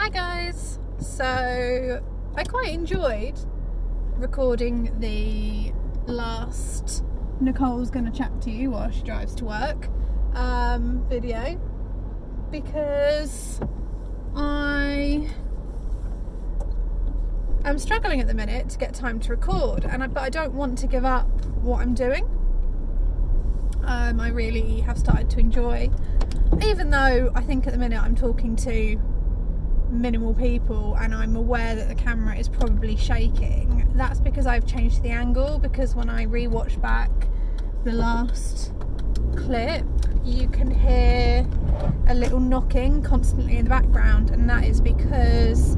Hi guys! So I quite enjoyed recording the last Nicole's gonna chat to you while she drives to work video, because I am struggling at the minute to get time to record, but I don't want to give up what I'm doing. I really have started to enjoy, even though I think at the minute I'm talking to minimal people and I'm aware that the camera is probably shaking. That's because I've changed the angle, because when I rewatch back the last clip you can hear a little knocking constantly in the background, and that is because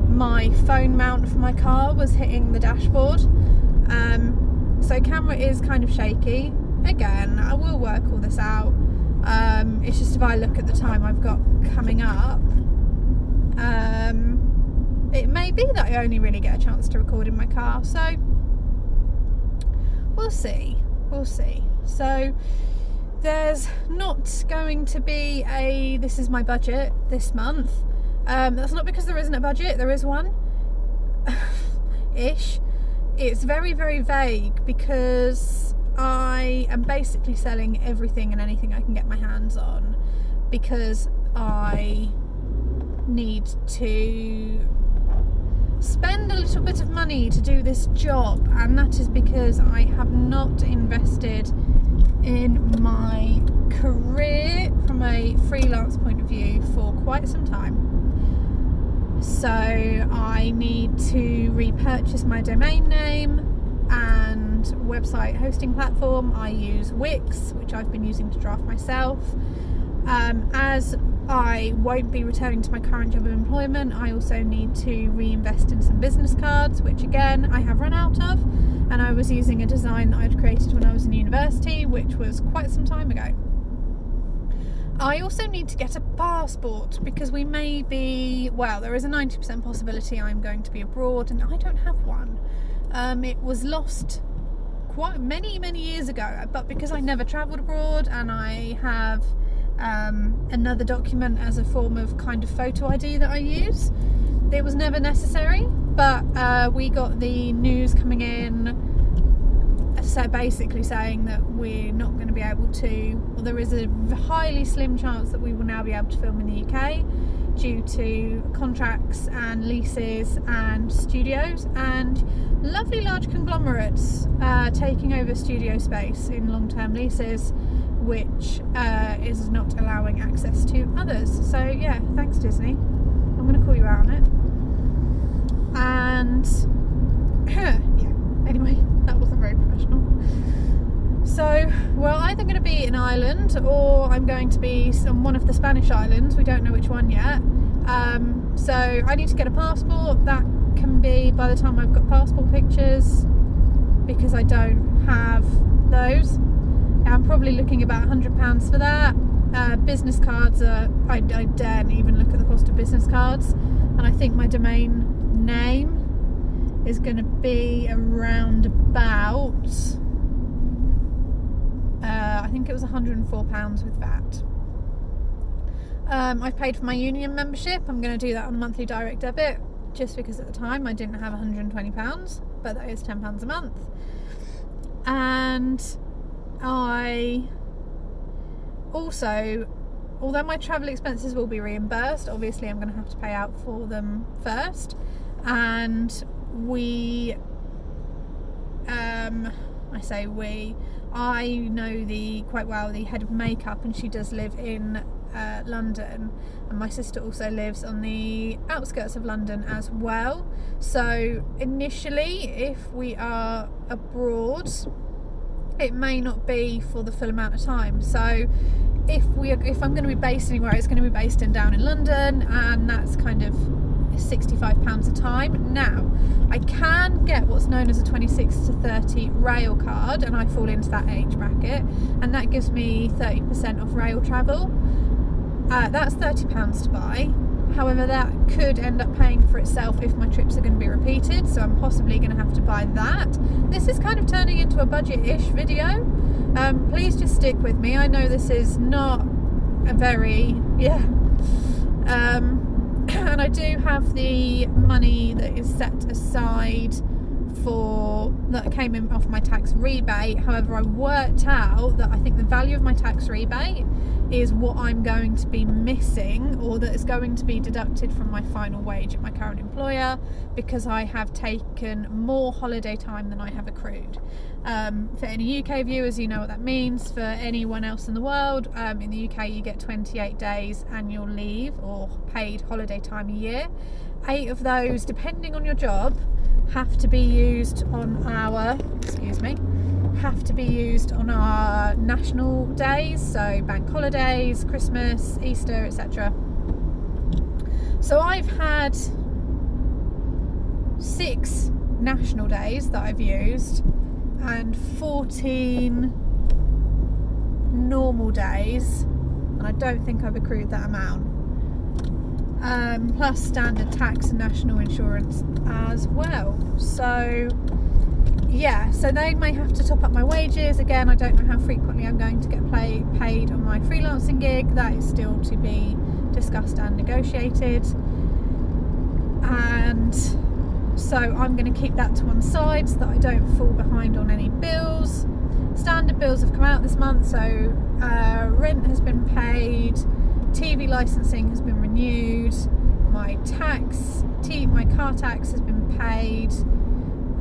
my phone mount for my car was hitting the dashboard. So camera is kind of shaky. Again, I will work all this out. It's just if I look at the time I've got coming up, it may be that I only really get a chance to record in my car, so we'll see. So there's not going to be a this is my budget this month. That's not because there isn't a budget, there is one ish. It's very, very vague because I am basically selling everything and anything I can get my hands on, because I need to spend a little bit of money to do this job, and that is because I have not invested in my career from a freelance point of view for quite some time. So I need to repurchase my domain name and website hosting platform. I use Wix, which I've been using to draft myself. As I won't be returning to my current job of employment, I also need to reinvest in some business cards, which again I have run out of, and I was using a design that I'd created when I was in university, which was quite some time ago. I also need to get a passport, because we may be, well, there is a 90% possibility I'm going to be abroad and I don't have one. It was lost quite many years ago, but because I never travelled abroad and I have another document as a form of kind of photo ID that I use, it was never necessary. But we got the news coming in, so basically saying that we're not going to be able to, or there is a highly slim chance that we will now be able to film in the UK due to contracts and leases and studios and lovely large conglomerates taking over studio space in long-term leases, which is not allowing access to others. So yeah, thanks Disney. I'm going to call you out on it. And yeah, anyway, that wasn't very professional. So we're either going to be in Ireland or I'm going to be on one of the Spanish islands. We don't know which one yet. So I need to get a passport. That can be by the time I've got passport pictures, because I don't have those. I'm probably looking about £100 for that. Business cards are, I daren't even look at the cost of business cards, and I think my domain name is going to be around about I think it was £104 with VAT. I've paid for my union membership. I'm going to do that on a monthly direct debit, just because at the time I didn't have £120, but that is £10 a month. And I also, although my travel expenses will be reimbursed, obviously I'm going to have to pay out for them first. And we, I know quite well the head of makeup, and she does live in London, and my sister also lives on the outskirts of London as well. So initially, if we are abroad, it may not be for the full amount of time. So if I'm going to be based anywhere, it's going to be based down in London, and that's kind of £65 a time. Now I can get what's known as a 26 to 30 rail card, and I fall into that age bracket, and that gives me 30% off rail travel. That's £30 to buy. However, that could end up paying for itself if my trips are going to be repeated, so I'm possibly going to have to buy that. This is kind of turning into a budget-ish video. Please just stick with me. I know this is not a very, and I do have the money that is set aside that came in off my tax rebate. However, I worked out that I think the value of my tax rebate is what I'm going to be missing, or that is going to be deducted from my final wage at my current employer, because I have taken more holiday time than I have accrued. For any UK viewers, you know what that means. For anyone else in the world, in the UK you get 28 days annual leave or paid holiday time a year. 8 of those, depending on your job, have to be used on our national days, so bank holidays, Christmas, Easter, etc. So I've had 6 national days that I've used and 14 normal days, and I don't think I've accrued that amount. Plus standard tax and national insurance as well. So yeah, so they may have to top up my wages. Again, I don't know how frequently I'm going to get paid on my freelancing gig. That is still to be discussed and negotiated. And so I'm going to keep that to one side so that I don't fall behind on any bills. Standard bills have come out this month, so rent has been paid, TV licensing has been renewed, my car tax has been paid.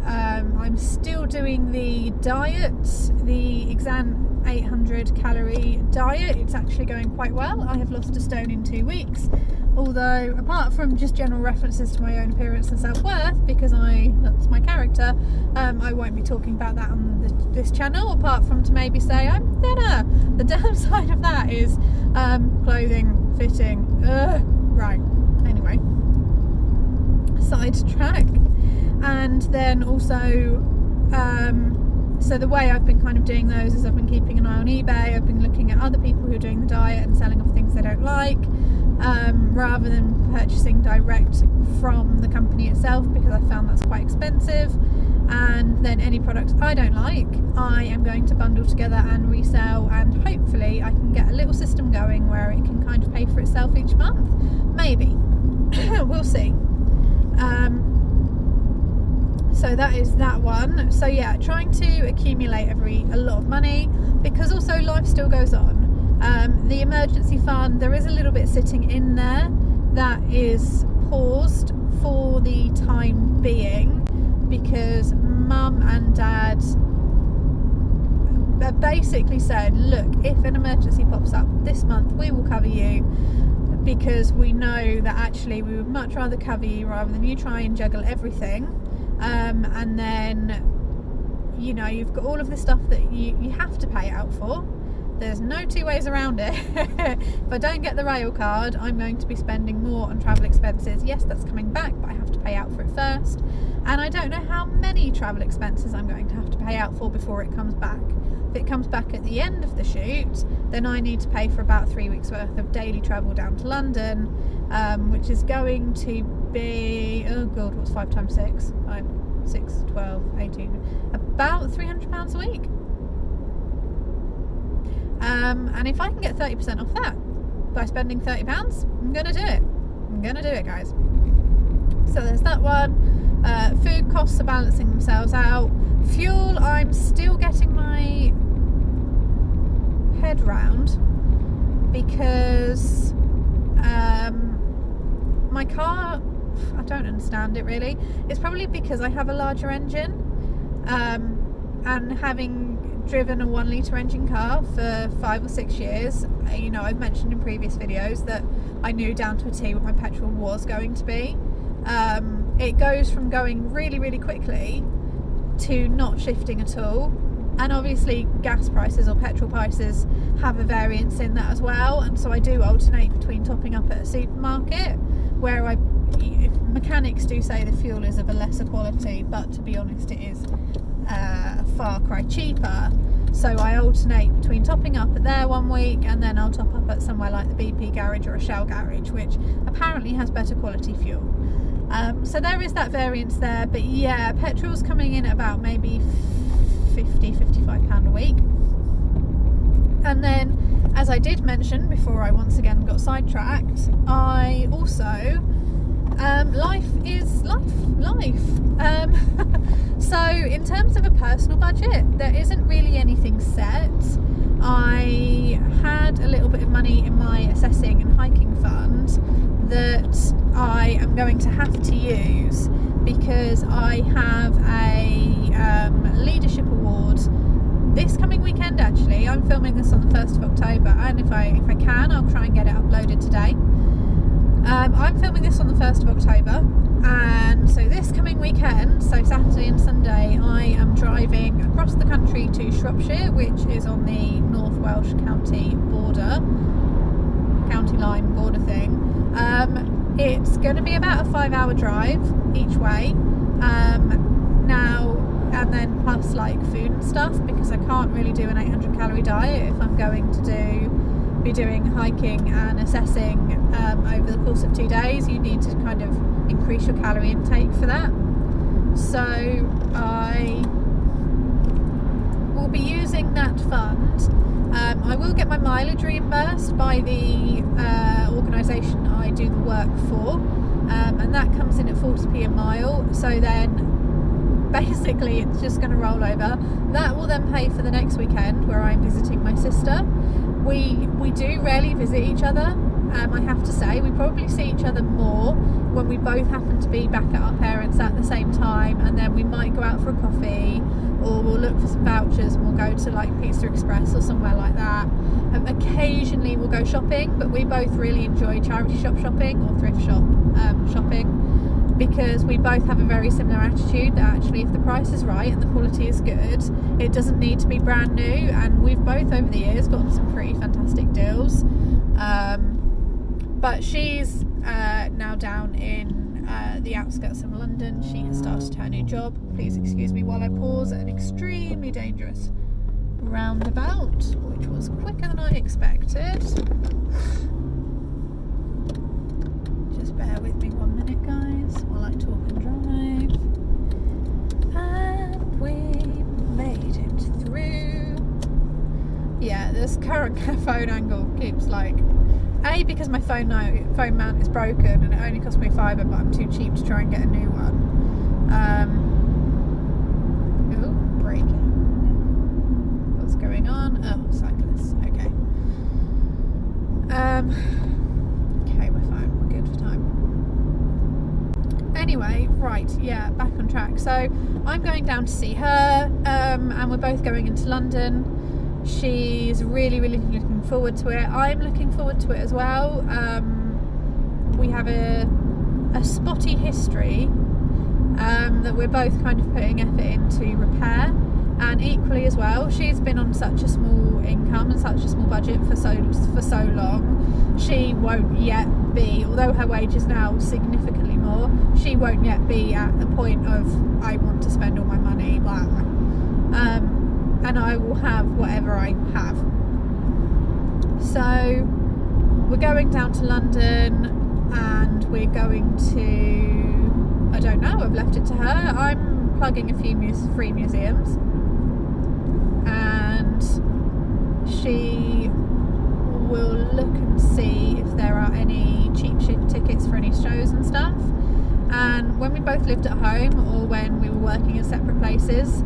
I'm still doing the diet, the Exan 800 calorie diet. It's actually going quite well. I have lost a stone in 2 weeks, although apart from just general references to my own appearance and self-worth, because that's my character, I won't be talking about that on this channel, apart from to maybe say I'm thinner. The downside of that is clothing, fitting, right, anyway, sidetrack. And then also, so the way I've been kind of doing those is I've been keeping an eye on eBay. I've been looking at other people who are doing the diet and selling off things they don't like, rather than purchasing direct from the company itself, because I found that's quite expensive. And then any products I don't like, I am going to bundle together and resell, and hopefully I can get a little system going where it can kind of pay for itself each month. Maybe. We'll see. So that is that one. So yeah, trying to accumulate a lot of money, because also life still goes on. The emergency fund, there is a little bit sitting in there that is paused for the time being, because Mum and Dad basically said, look, if an emergency pops up this month, we will cover you, because we know that actually we would much rather cover you rather than you try and juggle everything. And then, you know, you've got all of the stuff that you have to pay out for. There's no 2 ways around it. If I don't get the rail card, I'm going to be spending more on travel expenses. Yes, that's coming back, but I have to pay out for it first. And I don't know how many travel expenses I'm going to have to pay out for before it comes back. If it comes back at the end of the shoot, then I need to pay for about 3 weeks worth of daily travel down to London, which is going to be, oh god, what's 5 times 6? 5, 6, 12, 18, about £300 a week. And if I can get 30% off that by spending £30, I'm going to do it. I'm going to do it, guys. So there's that one. Food costs are balancing themselves out. Fuel, I'm still getting my head round, because my car, I don't understand it really. It's probably because I have a larger engine, and having driven a 1 litre engine car for 5 or 6 years, you know, I've mentioned in previous videos that I knew down to a T what my petrol was going to be. It goes from going really, really quickly to not shifting at all. And obviously gas prices or petrol prices have a variance in that as well, and so I do alternate between topping up at a supermarket, where mechanics do say the fuel is of a lesser quality, but to be honest it is a far cry cheaper. So I alternate between topping up at there 1 week, and then I'll top up at somewhere like the BP garage or a Shell garage, which apparently has better quality fuel. So there is that variance there, but yeah, petrol's coming in at about maybe £50-55 a week. And then, as I did mention before I once again got sidetracked, I also life is life. So in terms of a personal budget, there isn't really anything set. I had a little bit of money in my assessing and hiking fund that I am going to have to use because I have a leadership award this coming weekend. Actually, I'm filming this on the 1st of October, and if I can, I'll try and get it uploaded today. I'm filming this on the 1st of October, and so this coming weekend, so Saturday and Sunday, I am driving across the country to Shropshire, which is on the North Welsh county line border thing. It's going to be about a 5-hour drive each way. Now, and then plus like food and stuff, because I can't really do an 800 calorie diet if I'm going to be doing hiking and assessing over the course of 2 days. You need to kind of increase your calorie intake for that. So I will be using that fund. I will get my mileage reimbursed by the organisation I do the work for, and that comes in at 40p a mile. So then basically it's just going to roll over. That will then pay for the next weekend where I'm visiting my sister. We do rarely visit each other. I have to say, we probably see each other more when we both happen to be back at our parents' at the same time, and then we might go out for a coffee, or we'll look for some vouchers and we'll go to like Pizza Express or somewhere like that. Occasionally we'll go shopping, but we both really enjoy charity shop shopping or thrift shop shopping, because we both have a very similar attitude that actually if the price is right and the quality is good, it doesn't need to be brand new, and we've both over the years gotten some pretty fantastic deals. But she's now down in the outskirts of London. She has started her new job. Please excuse me while I pause at an extremely dangerous roundabout, which was quicker than I expected. Just bear with me 1 minute, guys, while I talk and drive. And we made it through. Yeah, this current phone angle keeps like... because my phone mount is broken and it only cost me £5, but I'm too cheap to try and get a new one. Braking. What's going on? Oh, cyclists. Okay. Okay, we're fine. We're good for time. Anyway, right, yeah, back on track. So I'm going down to see her, and we're both going into London. She's really looking forward to it. I'm looking forward to it as well. We have a spotty history that we're both kind of putting effort into repair, and equally as well, she's been on such a small income and such a small budget for so long. She won't yet be, although her wage is now significantly more, she won't yet be at the point of I want to spend all my money, blah. And I will have whatever I have. So we're going down to London, and we're going to, I don't know, I've left it to her. I'm plugging a few free museums, and she will look and see if there are any cheap tickets for any shows and stuff. And when we both lived at home, or when we were working in separate places,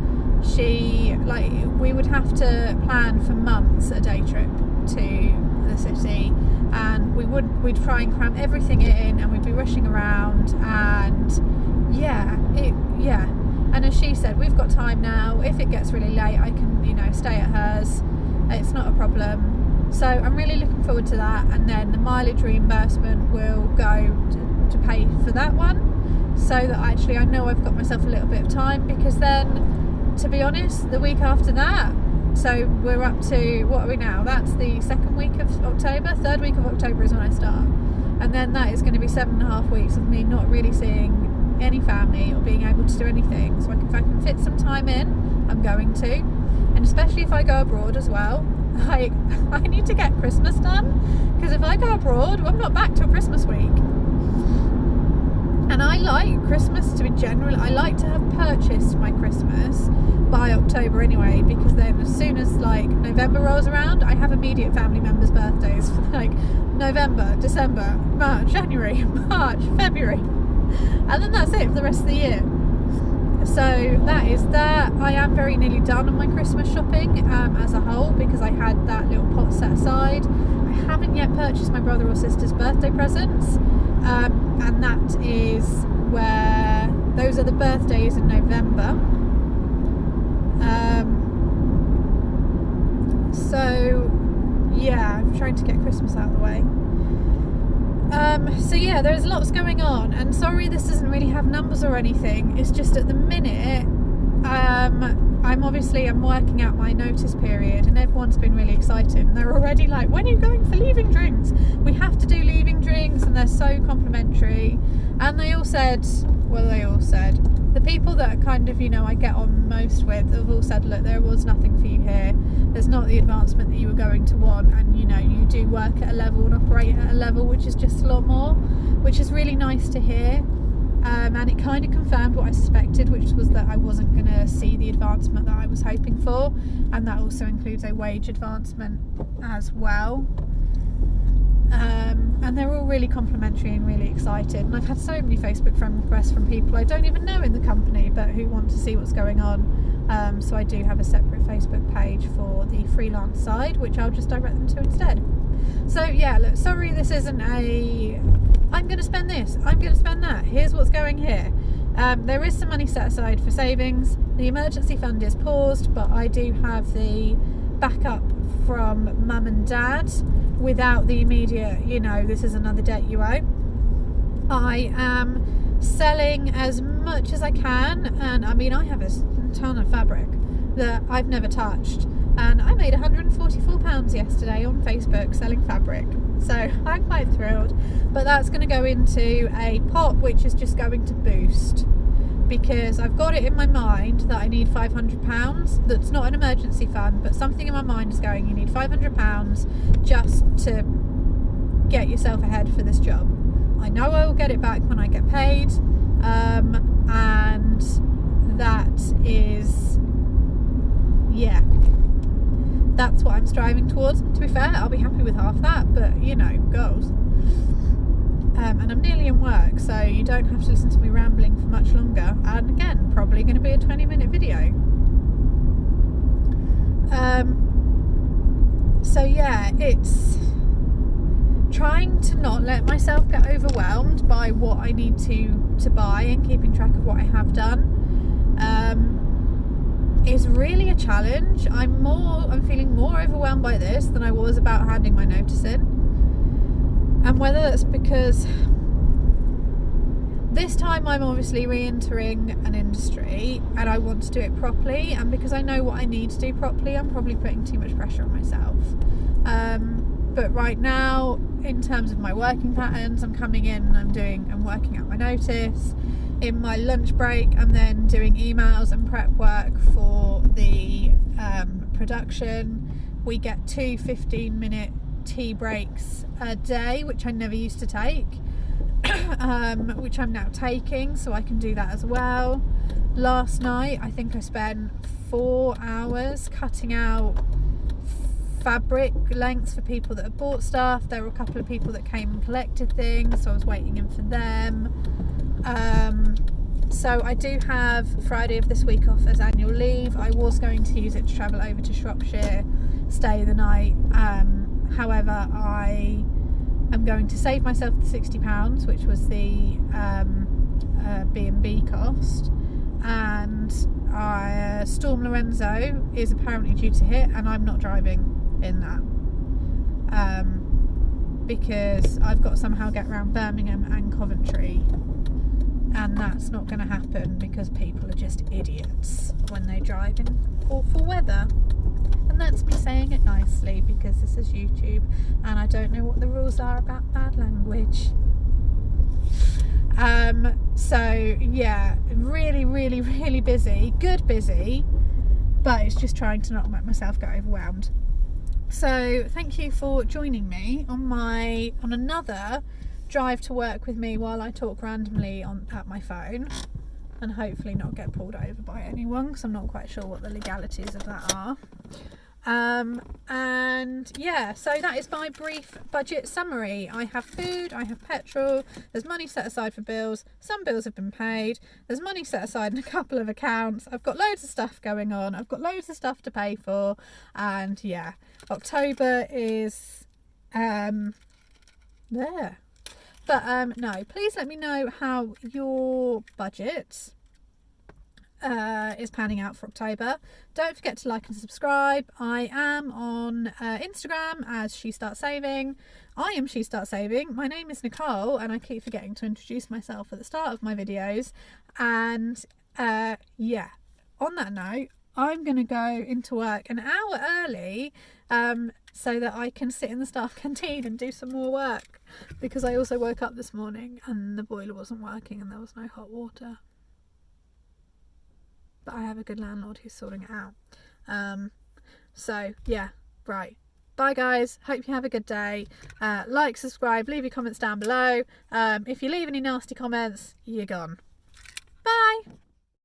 we would have to plan for months a day trip to the city, and we'd try and cram everything in, and we'd be rushing around, and and as she said, we've got time now. If it gets really late, I can stay at hers. It's not a problem. So I'm really looking forward to that, and then the mileage reimbursement will go to pay for that one, so that actually I know I've got myself a little bit of time, because then, to be honest, the week after that, so we're up to, what are we now? That's the second week of October. Third week of October is when I start. And then that is going to be 7.5 weeks of me not really seeing any family or being able to do anything. So if I can fit some time in, I'm going to. And especially if I go abroad as well, I need to get Christmas done. Because if I go abroad, I'm not back till Christmas week. And I like Christmas to be general. I like to have purchased my Christmas by October anyway, because then as soon as like November rolls around, I have immediate family members' birthdays for like November, December, March, January, March, February. And then that's it for the rest of the year. So that is that. I am very nearly done on my Christmas shopping as a whole, because I had that little pot set aside. I haven't yet purchased my brother or sister's birthday presents, and that is where those are the birthdays in November. So yeah, I'm trying to get Christmas out of the way. So yeah, there's lots going on, and sorry this doesn't really have numbers or anything. It's just at the minute I'm working out my notice period, and everyone's been really excited, and they're already like, when are you going for leaving drinks? We have to do leaving drinks, and they're so complimentary. And they all said, the people that kind of, I get on most with have all said, look, there was nothing for you here. There's not the advancement that you were going to want, and you do work at a level and operate at a level which is just a lot more, which is really nice to hear. And it kind of confirmed what I suspected, which was that I wasn't going to see the advancement that I was hoping for, and that also includes a wage advancement as well. And they're all really complimentary and really excited, and I've had so many Facebook friend requests from people I don't even know in the company but who want to see what's going on. So I do have a separate Facebook page for the freelance side, which I'll just direct them to instead. So yeah, look, sorry this isn't a I'm going to spend this, I'm going to spend that, here's what's going here. There is some money set aside for savings. The emergency fund is paused, but I do have the backup from mum and dad without the immediate, this is another debt you owe. I am selling as much as I can, and I have a ton of fabric that I've never touched, and I made £144 yesterday on Facebook selling fabric, so I'm quite thrilled. But that's going to go into a pot which is just going to boost, because I've got it in my mind that I need £500. That's not an emergency fund, but something in my mind is going, you need £500 just to get yourself ahead for this job. I know I will get it back when I get paid, and that is, that's what I'm striving towards. To be fair, I'll be happy with half that, but goals. And I'm nearly in work, so you don't have to listen to me rambling for much longer. And again, probably going to be a 20-minute video. So yeah, it's trying to not let myself get overwhelmed by what I need to buy, and keeping track of what I have done is really a challenge. I'm feeling more overwhelmed by this than I was about handing my notice in. And whether that's because this time I'm obviously re-entering an industry and I want to do it properly, and because I know what I need to do properly, I'm probably putting too much pressure on myself. But right now, in terms of my working patterns, I'm coming in and I'm working out my notice. In my lunch break, I'm then doing emails and prep work for the production. We get 2 15-minute tea breaks a day, which I never used to take, which I'm now taking, so I can do that as well. Last night I think I spent 4 hours cutting out fabric lengths for people that have bought stuff. There were a couple of people that came and collected things, so I was waiting in for them. So I do have Friday of this week off as annual leave. I was going to use it to travel over to Shropshire, stay the night. However, I am going to save myself the £60, which was the B&B cost. And Storm Lorenzo is apparently due to hit, and I'm not driving in that. Because I've got to somehow get around Birmingham and Coventry. And that's not going to happen because people are just idiots when they drive in awful weather. And that's me saying it nicely because this is YouTube and I don't know what the rules are about bad language. So yeah, really, really, really busy. Good busy, but it's just trying to not let myself get overwhelmed. So thank you for joining me on another drive to work with me while I talk randomly at my phone, and hopefully not get pulled over by anyone because I'm not quite sure what the legalities of that are. And yeah, so that is my brief budget summary. I have food, I have petrol, there's money set aside for bills, some bills have been paid, there's money set aside in a couple of accounts, I've got loads of stuff going on, I've got loads of stuff to pay for, and yeah, October is there. But no, please let me know how your budget is panning out for October. Don't forget to like and subscribe. I am on Instagram as She Starts Saving. I am She Starts Saving. My name is Nicole, and I keep forgetting to introduce myself at the start of my videos. And yeah, on that note, I'm going to go into work an hour early so that I can sit in the staff canteen and do some more work, because I also woke up this morning and the boiler wasn't working and there was no hot water. But I have a good landlord who's sorting it out. So yeah, right. Bye guys, hope you have a good day. Like, subscribe, leave your comments down below. If you leave any nasty comments, you're gone.